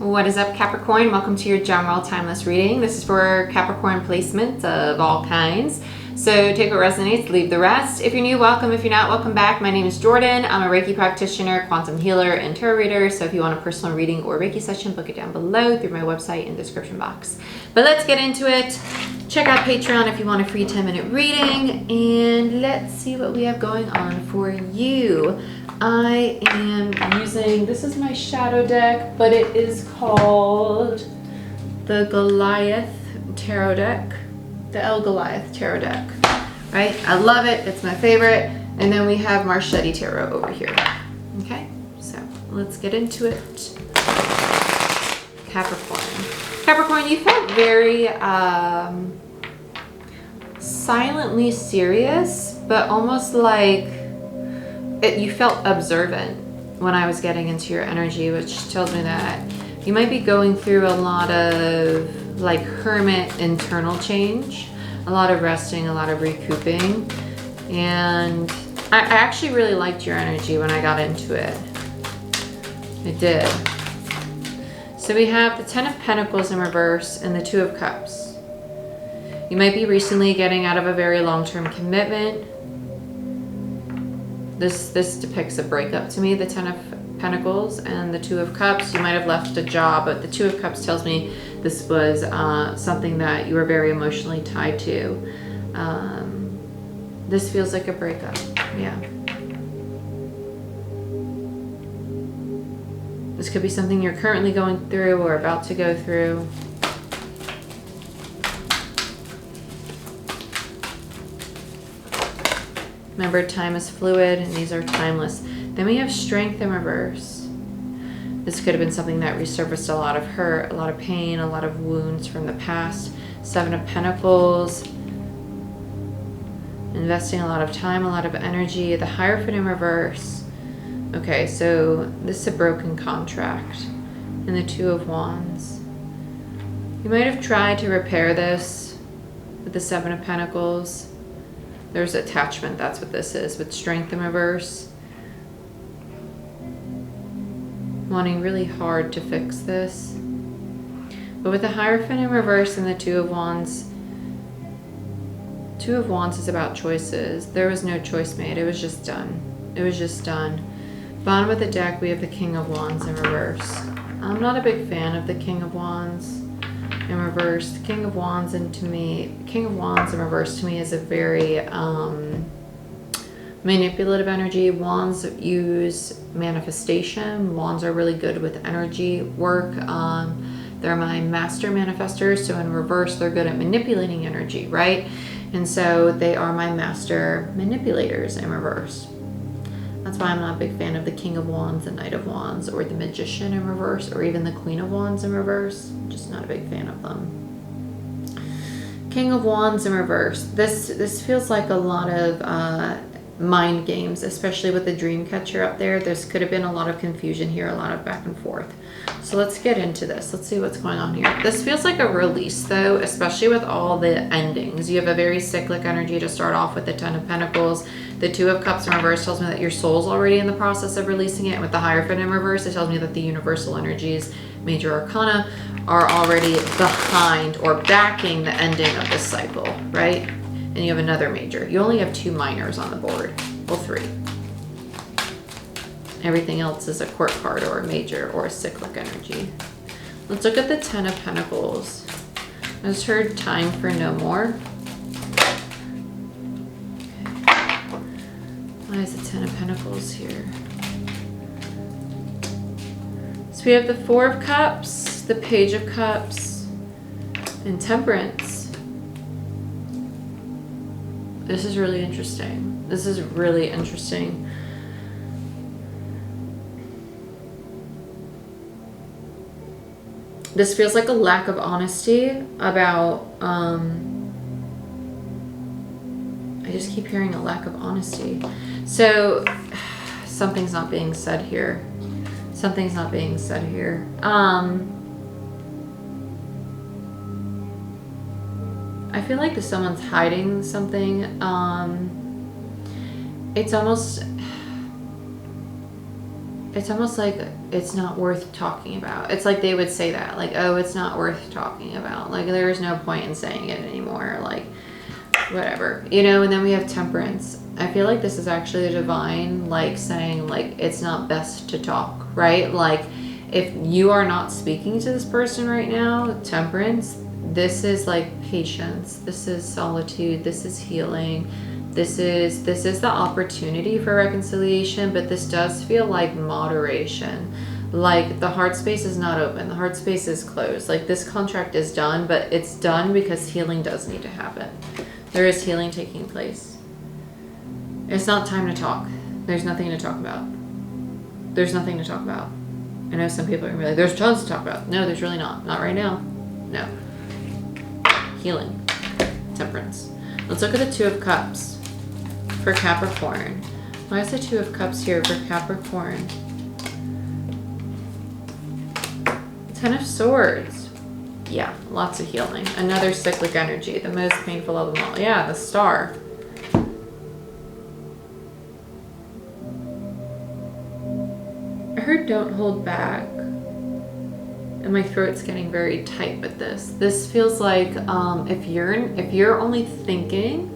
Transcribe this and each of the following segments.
What is up, Capricorn? Welcome to your general timeless reading. This is for Capricorn placements of all kinds. So take what resonates, leave the rest. If you're new, welcome. If you're not, welcome back. My name is Jordyn. I'm a Reiki practitioner, quantum healer, and tarot reader. So if you want a personal reading or Reiki session, book it down below through my website in the description box. But let's get into it. Check out Patreon if you want a free 10-minute reading. And let's see what we have going on for you. I am using, this is my shadow deck, but it is called the Goliath Tarot Deck. The El Goliath Tarot Deck, right? I love it. It's my favorite. And then we have Marchetti Tarot over here. Okay, so let's get into it. Capricorn. Capricorn, you felt very silently serious, but almost like you felt observant when I was getting into your energy, which tells me that you might be going through a lot of like hermit internal change, a lot of resting, a lot of recouping. And I actually really liked your energy when I got into it. I did. So we have the Ten of Pentacles in reverse and the Two of Cups. You might be recently getting out of a very long-term commitment. This depicts a breakup to me, the Ten of Pentacles and the Two of Cups. You might have left a job, but the Two of Cups tells me this was something that you were very emotionally tied to. This feels like a breakup, yeah. This could be something you're currently going through or about to go through. Remember, time is fluid and these are timeless. Then we have Strength in reverse. This could have been something that resurfaced a lot of hurt, a lot of pain, a lot of wounds from the past. Seven of Pentacles. Investing a lot of time, a lot of energy. The Hierophant in reverse. Okay, so this is a broken contract. And the Two of Wands. You might have tried to repair this with the Seven of Pentacles. There's attachment, that's what this is, with Strength in reverse. Wanting really hard to fix this. But with the Hierophant in reverse and the Two of Wands is about choices. There was no choice made, it was just done. It was just done. Bottom of the deck, we have the King of Wands in reverse. I'm not a big fan of the King of Wands in reverse. The King of Wands in reverse to me is a very manipulative energy. Wands use manifestation. Wands are really good with energy work. They're my master manifestors, so in reverse they're good at manipulating energy, right? And so they are my master manipulators in reverse. That's why I'm not a big fan of the King of Wands, the Knight of Wands, or the Magician in reverse, or even the Queen of Wands in reverse. I'm just not a big fan of them. King of Wands in reverse. This feels like a lot of mind games, especially with the dream catcher up there. There could have been a lot of confusion here, a lot of back and forth. So let's get into this. Let's see what's going on here. This feels like a release though, especially with all the endings. You have a very cyclic energy to start off with the Ten of Pentacles. The Two of Cups in reverse tells me that your soul's already in the process of releasing it. And with the Hierophant in reverse, it tells me that the universal energies, major arcana, are already behind or backing the ending of this cycle, right? And you have another major. You only have two minors on the board. Well, three. Everything else is a court card or a major or a cyclic energy. Let's look at the Ten of Pentacles. I just heard time for no more. Why is the Ten of Pentacles here? So we have the Four of Cups, the Page of Cups, and Temperance. This is really interesting. This is really interesting. This feels like a lack of honesty about, I just keep hearing a lack of honesty. So something's not being said here. Something's not being said here. I feel like someone's hiding something. It's almost, it's almost like it's not worth talking about. It's like they would say that, like, oh, it's not worth talking about. Like, there's no point in saying it anymore. Like, whatever, you know. And then we have Temperance. I feel like this is actually the divine, like, saying, like, it's not best to talk, right? Like, if you are not speaking to this person right now, Temperance, this is like patience. This is solitude. This is healing. This is the opportunity for reconciliation, but this does feel like moderation. Like, the heart space is not open. The heart space is closed. Like, this contract is done, but it's done because healing does need to happen. There is healing taking place. It's not time to talk. There's nothing to talk about. There's nothing to talk about. I know some people are going to be like, there's tons to talk about. No, there's really not. Not right now. No. Healing. Temperance. Let's look at the Two of Cups for Capricorn. Why is the Two of Cups here for Capricorn? Ten of Swords. Yeah, lots of healing. Another cyclic energy. The most painful of them all. Yeah, the Star. I heard don't hold back. And my throat's getting very tight with this. This feels like if you're only thinking,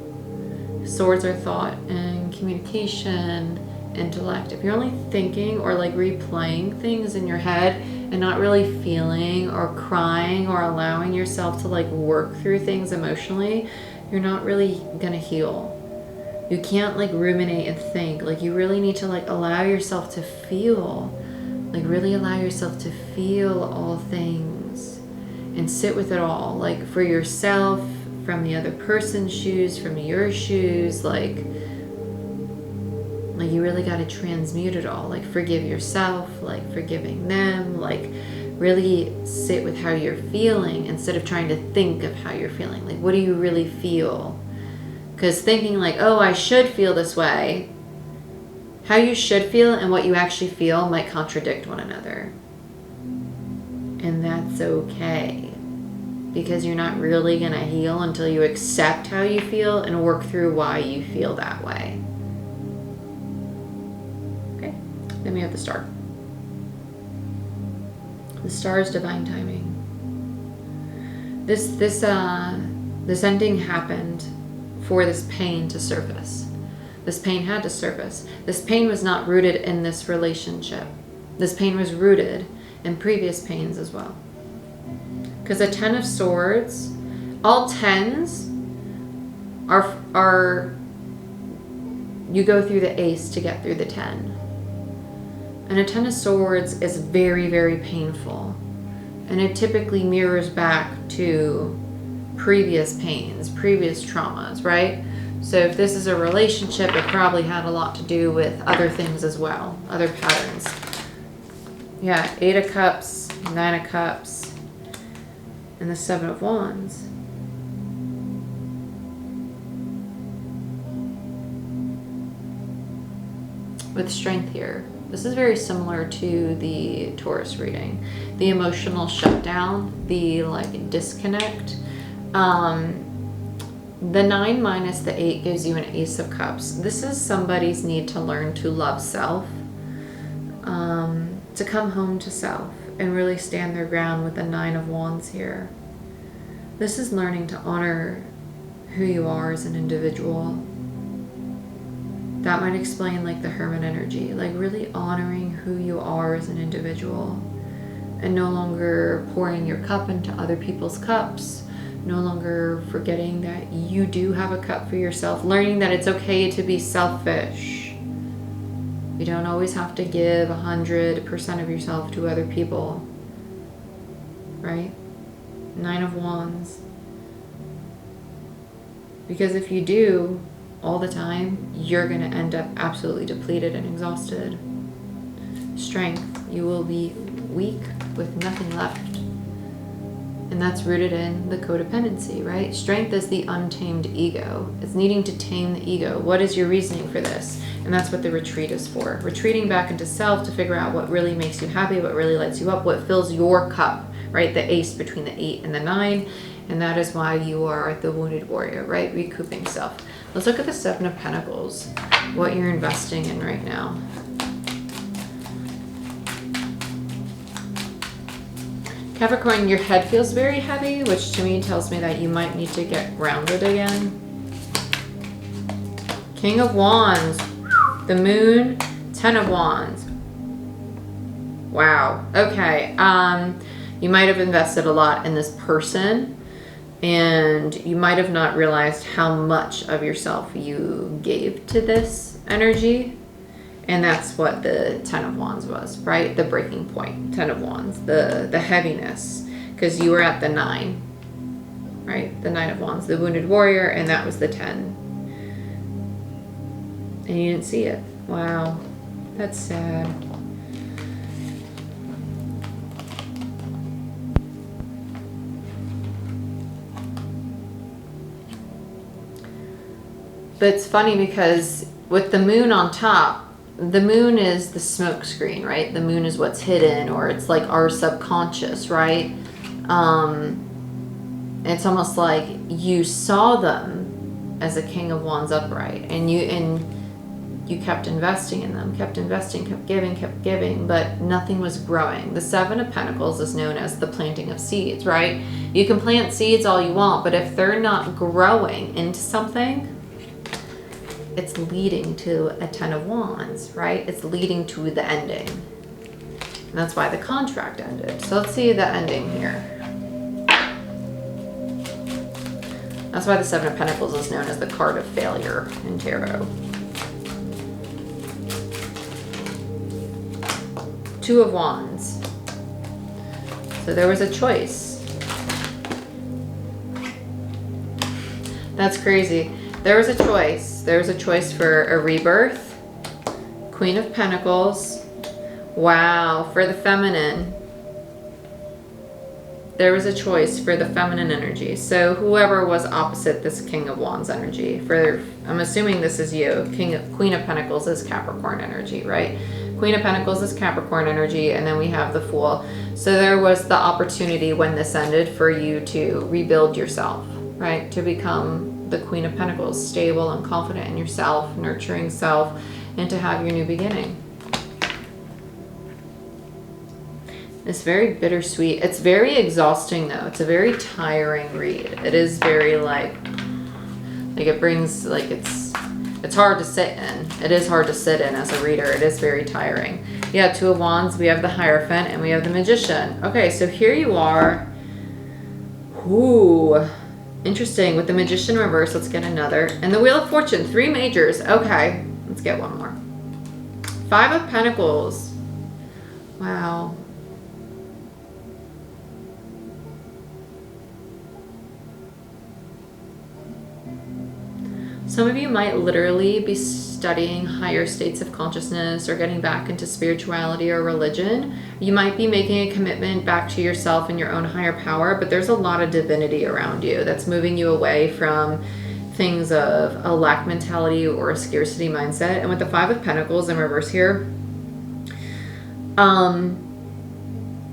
swords are thought and communication, intellect. If you're only thinking or like replaying things in your head and not really feeling or crying or allowing yourself to like work through things emotionally, you're not really gonna heal. You can't like ruminate and think. Like, you really need to like allow yourself to feel. Like, really allow yourself to feel all things and sit with it all. Like, for yourself, from the other person's shoes, from your shoes, like you really got to transmute it all. Like, forgive yourself, like forgiving them, like really sit with how you're feeling instead of trying to think of how you're feeling. Like, what do you really feel? Because thinking like, oh, I should feel this way, how you should feel and what you actually feel might contradict one another. And that's okay. Because you're not really going to heal until you accept how you feel and work through why you feel that way. Okay. Then we have the Star. The Star is divine timing. This ending happened for this pain to surface. This pain had to surface. This pain was not rooted in this relationship. This pain was rooted in previous pains as well. Because a Ten of Swords, all tens are you go through the Ace to get through the 10. And a Ten of Swords is very, very painful. And it typically mirrors back to previous pains, previous traumas, right? So if this is a relationship, it probably had a lot to do with other things as well, other patterns. Yeah, 8 of Cups, 9 of Cups, and the 7 of Wands. With Strength here. This is very similar to the Taurus reading. The emotional shutdown, the like disconnect. The 9 minus the 8 gives you an Ace of Cups. This is somebody's need to learn to love self, to come home to self and really stand their ground with the 9 of Wands here. This is learning to honor who you are as an individual. That might explain like the Hermit energy, like really honoring who you are as an individual and no longer pouring your cup into other people's cups. No longer forgetting that you do have a cup for yourself. Learning that it's okay to be selfish. You don't always have to give 100% of yourself to other people. Right? 9 of Wands. Because if you do all the time, you're going to end up absolutely depleted and exhausted. Strength. You will be weak with nothing left. And that's rooted in the codependency, right? Strength is the untamed ego. It's needing to tame the ego. What is your reasoning for this? And that's what the retreat is for. Retreating back into self to figure out what really makes you happy, what really lights you up, what fills your cup, right? The Ace between the 8 and the 9. And that is why you are the wounded warrior, right? Recouping self. Let's look at the 7 of Pentacles. What you're investing in right now. Capricorn, your head feels very heavy, which to me tells me that you might need to get grounded again. King of Wands, the Moon, 10 of Wands. Wow. Okay. You might have invested a lot in this person, and you might have not realized how much of yourself you gave to this energy. And that's what the 10 of Wands was, right? The breaking point, 10 of Wands, the heaviness, because you were at the 9, right? The 9 of Wands, the wounded warrior, and that was the 10. And you didn't see it. Wow. That's sad. But it's funny because with the moon on top, the moon is the smoke screen, right? The moon is what's hidden, or it's like our subconscious, right? It's almost like you saw them as a King of Wands upright, and you kept investing in them, kept investing, kept giving, but nothing was growing. The 7 of Pentacles is known as the planting of seeds, right? You can plant seeds all you want, but if they're not growing into something, it's leading to a 10 of Wands, right? It's leading to the ending. And that's why the contract ended. So let's see the ending here. That's why the 7 of Pentacles is known as the card of failure in tarot. 2 of Wands. So there was a choice. That's crazy. There was a choice. There was a choice for a rebirth. Queen of Pentacles. Wow. For the feminine. There was a choice for the feminine energy. So whoever was opposite this King of Wands energy. I'm assuming this is you. Queen of Pentacles is Capricorn energy, right? Queen of Pentacles is Capricorn energy, and then we have the Fool. So there was the opportunity when this ended for you to rebuild yourself, right? To become the Queen of Pentacles, stable and confident in yourself, nurturing self, and to have your new beginning. It's very bittersweet. It's very exhausting though. It's a very tiring read. It is very like it brings, like it's hard to sit in. It is hard to sit in as a reader. It is very tiring. Yeah, 2 of Wands, we have the Hierophant, and we have the Magician. Okay, so here you are. Ooh. Interesting. With the Magician reverse, let's get another. And the Wheel of Fortune, 3 majors. Okay, let's get one more. 5 of Pentacles. Wow. Some of you might literally be studying higher states of consciousness or getting back into spirituality or religion. You might be making a commitment back to yourself and your own higher power, but there's a lot of divinity around you that's moving you away from things of a lack mentality or a scarcity mindset. And with the 5 of Pentacles in reverse here,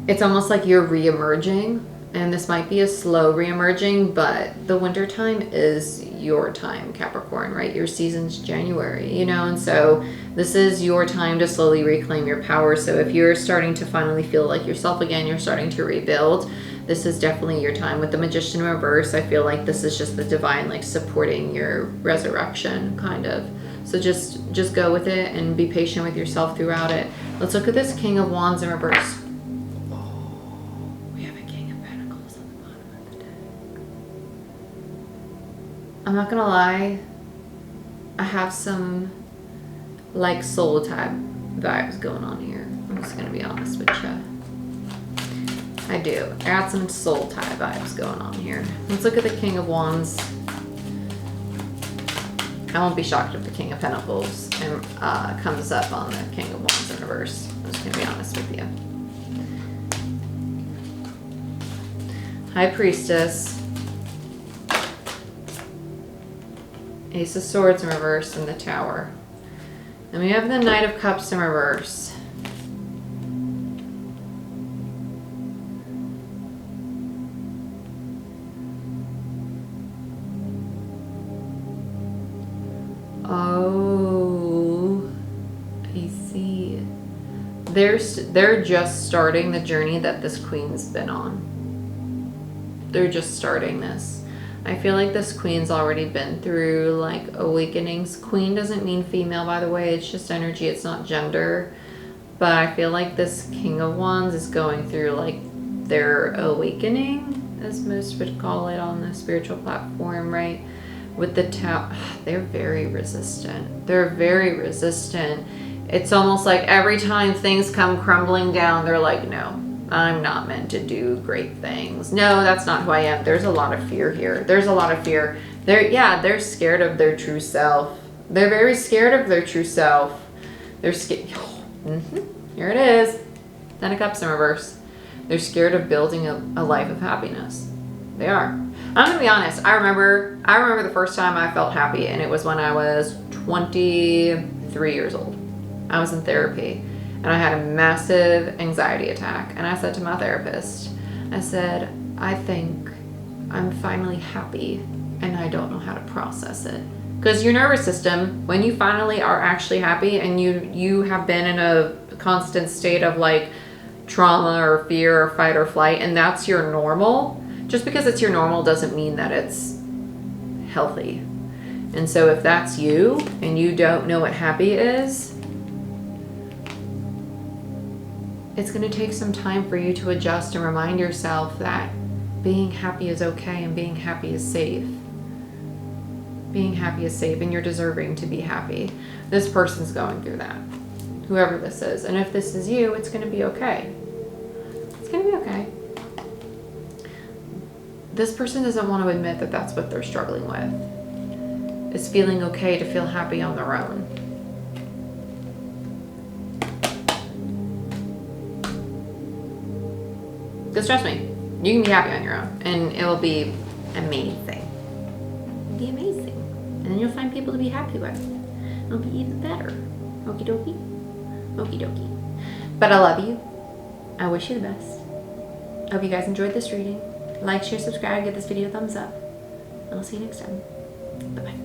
it's almost like you're re-emerging. And this might be a slow re-emerging, but the winter time is your time, Capricorn, right? Your season's January, you know, and so this is your time to slowly reclaim your power. So if you're starting to finally feel like yourself again, you're starting to rebuild, this is definitely your time. With the Magician reverse, I feel like this is just the divine, like supporting your resurrection, kind of. So just go with it and be patient with yourself throughout it. Let's look at this King of Wands in reverse. I'm not gonna lie, I have some like soul type vibes going on here. I'm just gonna be honest with you. I do. I got some soul tie vibes going on here. Let's look at the King of Wands. I won't be shocked if the King of Pentacles comes up on the King of Wands in reverse. I'm just gonna be honest with you. High Priestess. Ace of Swords in reverse and the Tower. And we have the Knight of Cups in reverse. Oh, I see. they're just starting the journey that this queen's been on. They're just starting this. I feel like this queen's already been through like awakenings. Queen doesn't mean female, by the way. It's just energy. It's not gender. But I feel like this King of Wands is going through like their awakening, as most would call it on the spiritual platform, right? With the Tower, they're very resistant. They're very resistant. It's almost like every time things come crumbling down, they're like, no, I'm not meant to do great things. No, that's not who I am. There's a lot of fear here. There's a lot of fear. They're scared of their true self. They're very scared of their true self. They're scared. Here it is. 10 of Cups in reverse. They're scared of building a life of happiness. They are. I'm gonna be honest. I remember the first time I felt happy, and it was when I was 23 years old. I was in therapy, and I had a massive anxiety attack. And I said to my therapist, I said, I think I'm finally happy, and I don't know how to process it. Because your nervous system, when you finally are actually happy, and you have been in a constant state of like trauma or fear or fight or flight, and that's your normal. Just because it's your normal doesn't mean that it's healthy. And so if that's you and you don't know what happy is, it's going to take some time for you to adjust and remind yourself that being happy is okay and being happy is safe. Being happy is safe, and you're deserving to be happy. This person's going through that, whoever this is. And if this is you, it's going to be okay. It's going to be okay. This person doesn't want to admit that that's what they're struggling with. It's feeling okay to feel happy on their own. Because trust me, you can be happy on your own, and it'll be amazing. It'll be amazing. And then you'll find people to be happy with. It'll be even better. Okie dokie. Okie dokie. But I love you. I wish you the best. I hope you guys enjoyed this reading. Like, share, subscribe, give this video a thumbs up. And I'll see you next time. Bye-bye.